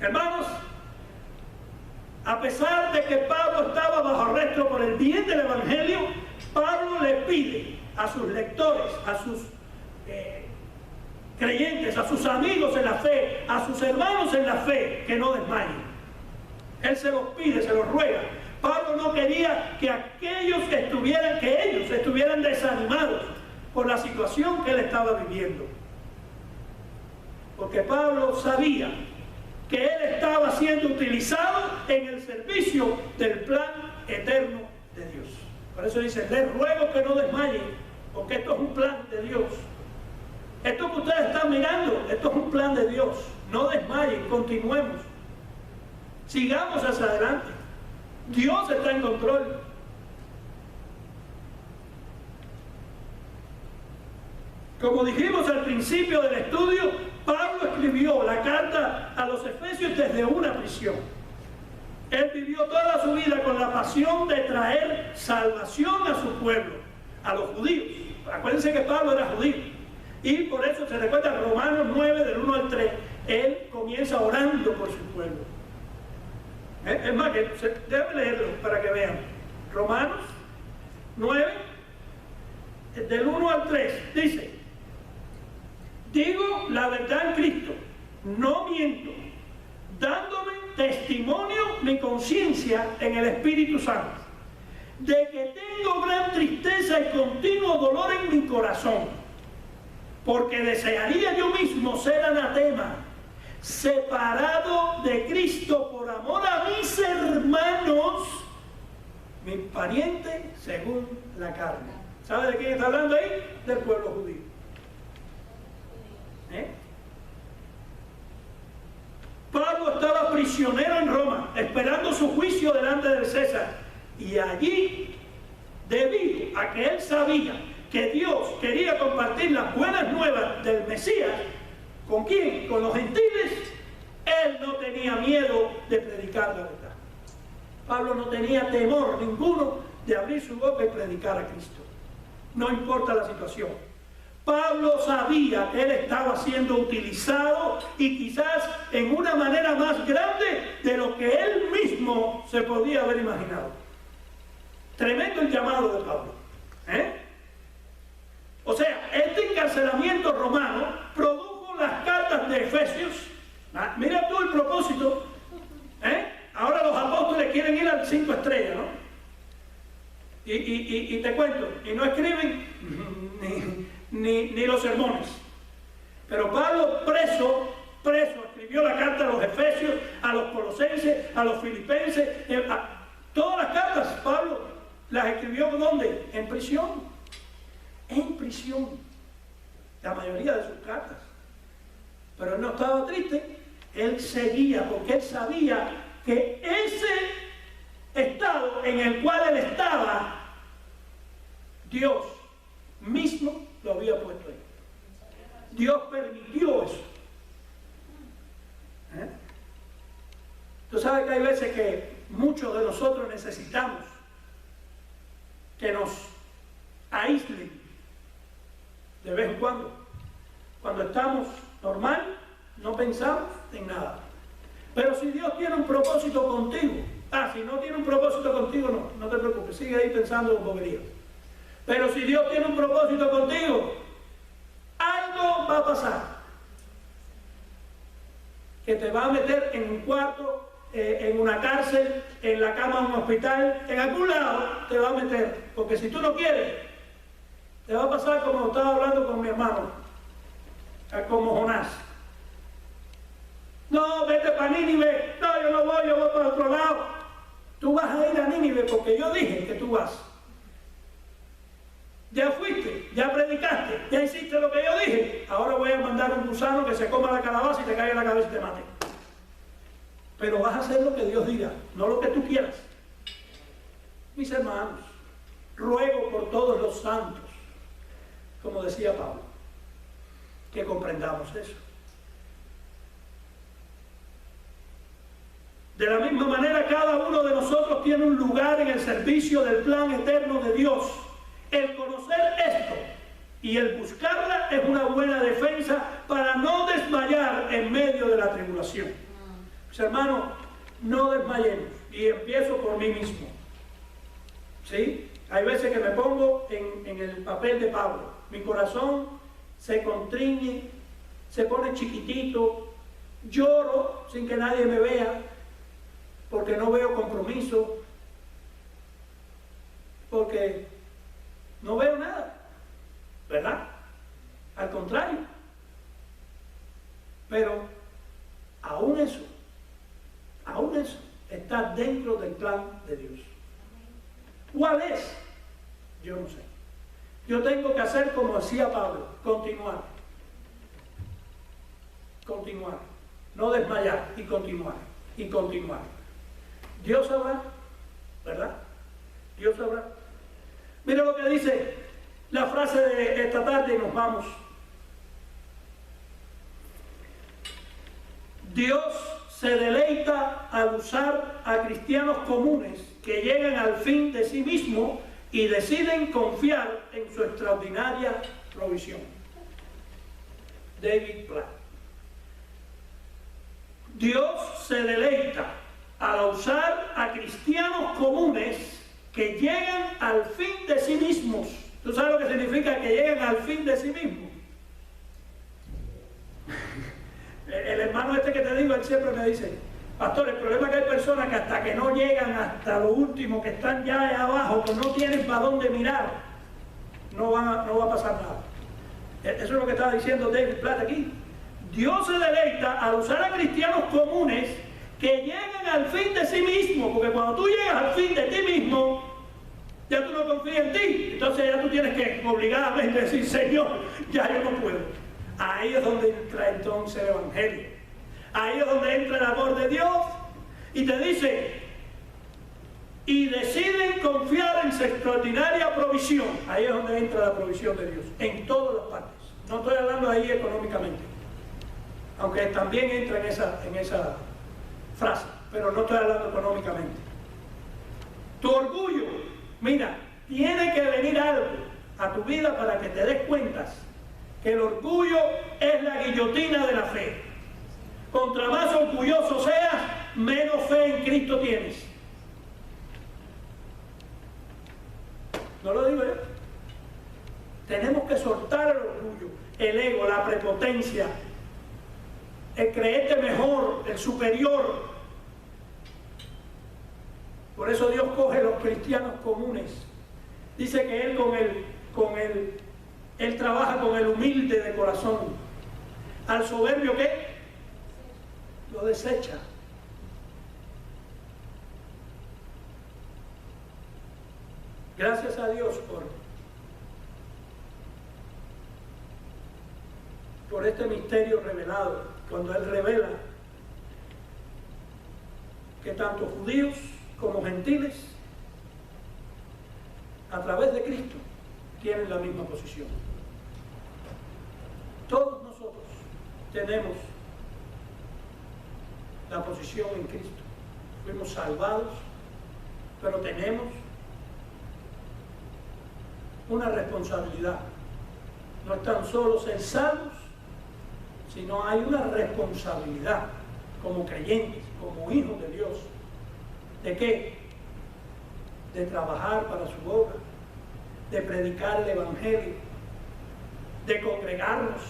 Hermanos, a pesar de que Pablo estaba bajo arresto por el bien del Evangelio, Pablo le pide a sus lectores, a sus creyentes, a sus amigos en la fe, a sus hermanos en la fe, que no desmayen. Él se los pide, se los ruega. Pablo no quería que ellos estuvieran desanimados por la situación que él estaba viviendo. Porque Pablo sabía que él estaba siendo utilizado en el servicio del plan eterno de Dios. Por eso dice, les ruego que no desmayen, porque esto es un plan de Dios. Esto que ustedes están mirando, esto es un plan de Dios. No desmayen, continuemos. Sigamos hacia adelante. Dios está en control. Como dijimos al principio del estudio, Pablo escribió la carta a los Efesios desde una prisión. Él vivió toda su vida con la pasión de traer salvación a su pueblo, a los judíos. Acuérdense que Pablo era judío. Y por eso se recuerda Romanos 9, del 1 al 3. Él comienza orando por su pueblo. Es más, que deben leerlo para que vean. Romanos 9, del 1 al 3, dice: digo la verdad en Cristo, no miento, dándome testimonio mi conciencia en el Espíritu Santo, de que tengo gran tristeza y continuo dolor en mi corazón, porque desearía yo mismo ser anatema, separado de Cristo por amor a mis hermanos, mis parientes según la carne. ¿Sabe de quién está hablando ahí? Del pueblo judío. Pablo estaba prisionero en Roma, esperando su juicio delante del César. Y allí, debido a que él sabía que Dios quería compartir las buenas nuevas del Mesías, ¿con quién? Con los gentiles. Él no tenía miedo de predicar la verdad. Pablo no tenía temor ninguno de abrir su boca y predicar a Cristo. No importa la situación. Pablo sabía que él estaba siendo utilizado y quizás en una manera más grande de lo que él mismo se podía haber imaginado. Tremendo el llamado de Pablo. O sea, este encarcelamiento romano produjo las cartas de Efesios. Mira tú el propósito. Ahora los apóstoles quieren ir al 5 estrellas, ¿no? Y te cuento, y no escriben ni los sermones. Pero Pablo preso, escribió la carta a los Efesios, a los Colosenses, a los Filipenses, todas las cartas. Pablo las escribió ¿dónde? En prisión. En prisión. La mayoría de sus cartas. Pero él no estaba triste, él seguía, porque él sabía que ese estado en el cual él estaba, Dios mismo lo había puesto ahí. Dios permitió eso. Tú sabes que hay veces que muchos de nosotros necesitamos que nos aíslen de vez en cuando. Cuando estamos normal, no pensamos en nada. Pero si Dios tiene un propósito contigo, si no tiene un propósito contigo, no te preocupes, sigue ahí pensando en boberías. Pero si Dios tiene un propósito contigo, algo va a pasar. Que te va a meter en un cuarto, en una cárcel, en la cama de un hospital, en algún lado te va a meter. Porque si tú no quieres, te va a pasar como estaba hablando con mi hermano, como Jonás. No, vete para Nínive. No, yo no voy, yo voy para otro lado. Tú vas a ir a Nínive porque yo dije que tú vas. Ya fuiste, ya predicaste, ya hiciste lo que yo dije. Ahora voy a mandar un gusano que se coma la calabaza y te caiga en la cabeza y te mate. Pero vas a hacer lo que Dios diga, no lo que tú quieras. Mis hermanos, ruego por todos los santos, como decía Pablo, que comprendamos eso. De la misma manera, cada uno de nosotros tiene un lugar en el servicio del plan eterno de Dios. El conocer esto y el buscarla es una buena defensa para no desmayar en medio de la tribulación. Pues, hermanos, no desmayemos. Y empiezo por mí mismo. ¿Sí? Hay veces que me pongo en el papel de Pablo. Mi corazón se constriñe, se pone chiquitito, lloro sin que nadie me vea, porque no veo compromiso, porque no veo nada, ¿verdad? Al contrario. Pero aún eso está dentro del plan de Dios. ¿Cuál es Yo no sé. Yo tengo que hacer como decía Pablo, continuar. Continuar. No desmayar y continuar. Y continuar. Dios sabrá, ¿verdad? Dios sabrá. Mira lo que dice la frase de esta tarde y nos vamos. Dios se deleita al usar a cristianos comunes que llegan al fin de sí mismos y deciden confiar en su extraordinaria provisión. David Platt. Dios se deleita al usar a cristianos comunes que llegan al fin de sí mismos. ¿Tú sabes lo que significa que llegan al fin de sí mismos? El hermano este que te digo, él siempre me dice, pastor, el problema es que hay personas que hasta que no llegan hasta lo último, que están ya allá abajo, que no tienen para dónde mirar, no va a pasar nada. Eso es lo que estaba diciendo David Platt aquí. Dios se deleita al usar a cristianos comunes que llegan al fin de sí mismos, porque cuando tú llegas al fin de ti mismo, ya tú no confías en ti, entonces ya tú tienes que obligadamente decir, Señor, ya yo no puedo. Ahí es donde entra entonces el Evangelio. Ahí es donde entra el amor de Dios y te dice, y deciden confiar en su extraordinaria provisión. Ahí es donde entra la provisión de Dios, en todas las partes. No estoy hablando ahí económicamente, aunque también entra en esa frase, pero no estoy hablando económicamente. Tu orgullo, mira, tiene que venir algo a tu vida para que te des cuenta que el orgullo es la guillotina de la fe. Contra más orgulloso seas, menos fe en Cristo tienes. No lo digo yo. Tenemos que soltar el orgullo, el ego, la prepotencia, el creerte mejor, el superior. Por eso Dios coge los cristianos comunes. Dice que Él trabaja con el humilde de corazón. Al soberbio, ¿qué? Lo desecha. Gracias a Dios por este misterio revelado, cuando Él revela que tanto judíos como gentiles, a través de Cristo, tienen la misma posición. Todos nosotros tenemos la posición en Cristo. Fuimos salvados, pero tenemos una responsabilidad. No es tan solo ser salvos, sino hay una responsabilidad como creyentes, como hijos de Dios. ¿De qué? De trabajar para su obra, de predicar el Evangelio, de congregarnos.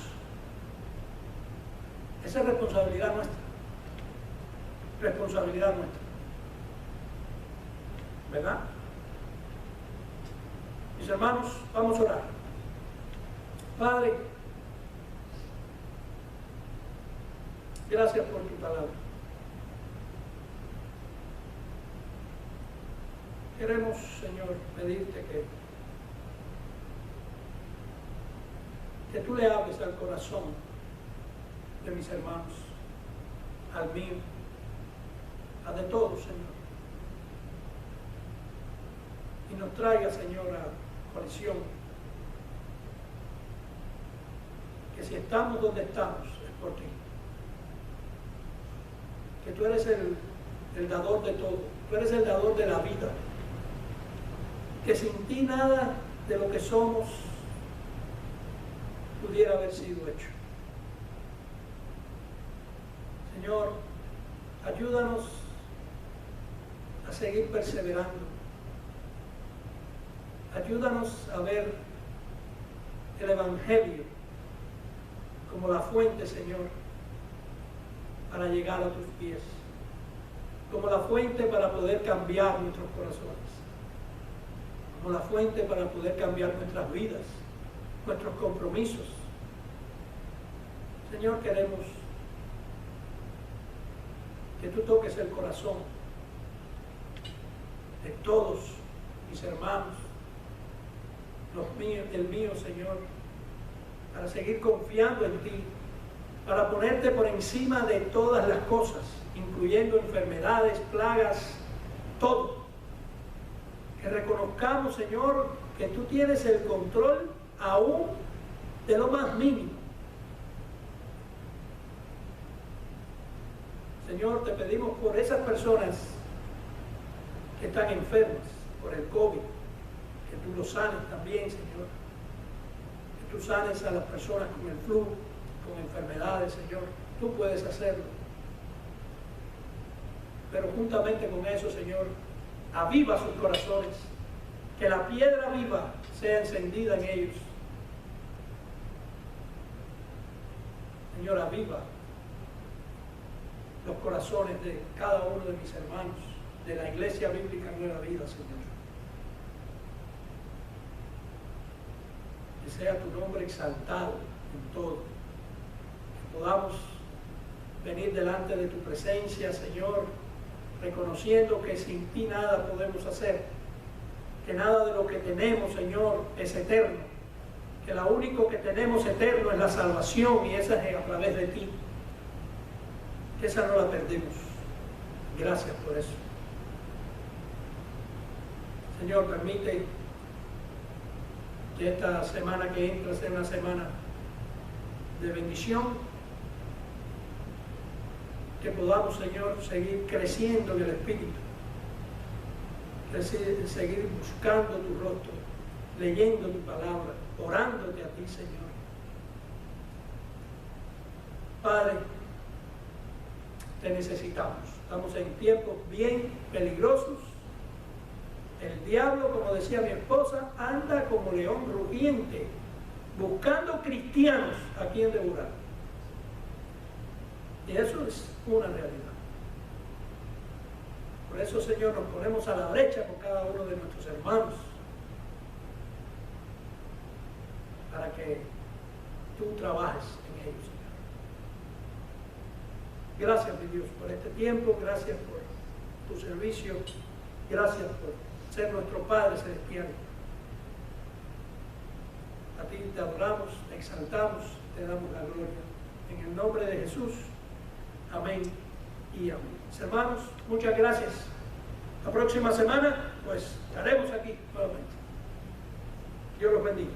Esa es responsabilidad nuestra. Responsabilidad nuestra. ¿Verdad? Mis hermanos, vamos a orar. Padre, gracias por tu palabra. Queremos, Señor, pedirte que tú le hables al corazón de mis hermanos, al mío, a de todos, Señor. Y nos traiga, Señor, a coalición. Que si estamos donde estamos, es por ti. Que tú eres el dador de todo. Tú eres el dador de la vida. Que sin ti nada de lo que somos pudiera haber sido hecho. Señor, ayúdanos a seguir perseverando. Ayúdanos a ver el Evangelio como la fuente, Señor, para llegar a tus pies. Como la fuente para poder cambiar nuestros corazones. Como la fuente para poder cambiar nuestras vidas, nuestros compromisos. Señor, queremos que tú toques el corazón de todos mis hermanos, el mío, Señor, para seguir confiando en ti, para ponerte por encima de todas las cosas, incluyendo enfermedades, plagas, todo. Que reconozcamos, Señor, que tú tienes el control aún de lo más mínimo. Señor, te pedimos por esas personas que están enfermas por el COVID, que tú los sanes también, Señor. Que tú sanes a las personas con el flu, con enfermedades, Señor. Tú puedes hacerlo. Pero juntamente con eso, Señor, aviva sus corazones, que la piedra viva sea encendida en ellos. Señor, aviva los corazones de cada uno de mis hermanos de la Iglesia Bíblica Nueva Vida, Señor. Que sea tu nombre exaltado en todo. Que podamos venir delante de tu presencia, Señor, reconociendo que sin ti nada podemos hacer, que nada de lo que tenemos, Señor, es eterno, que lo único que tenemos eterno es la salvación y esa es a través de ti, que esa no la perdemos. Gracias por eso. Señor, permite que esta semana que entra sea una semana de bendición, que podamos, Señor, seguir creciendo en el Espíritu, seguir buscando tu rostro, leyendo tu palabra, orándote a ti, Señor. Padre, te necesitamos. Estamos en tiempos bien peligrosos. El diablo, como decía mi esposa, anda como león rugiente, buscando cristianos a quien devorar. Y eso es una realidad. Por eso, Señor, nos ponemos a la brecha con cada uno de nuestros hermanos, para que tú trabajes en ellos, Señor. Gracias, mi Dios, por este tiempo. Gracias por tu servicio. Gracias por ser nuestro Padre Celestial. A ti te adoramos, te exaltamos, te damos la gloria. En el nombre de Jesús. Amén y amén. Mis hermanos, muchas gracias. La próxima semana, pues, estaremos aquí nuevamente. Dios los bendiga.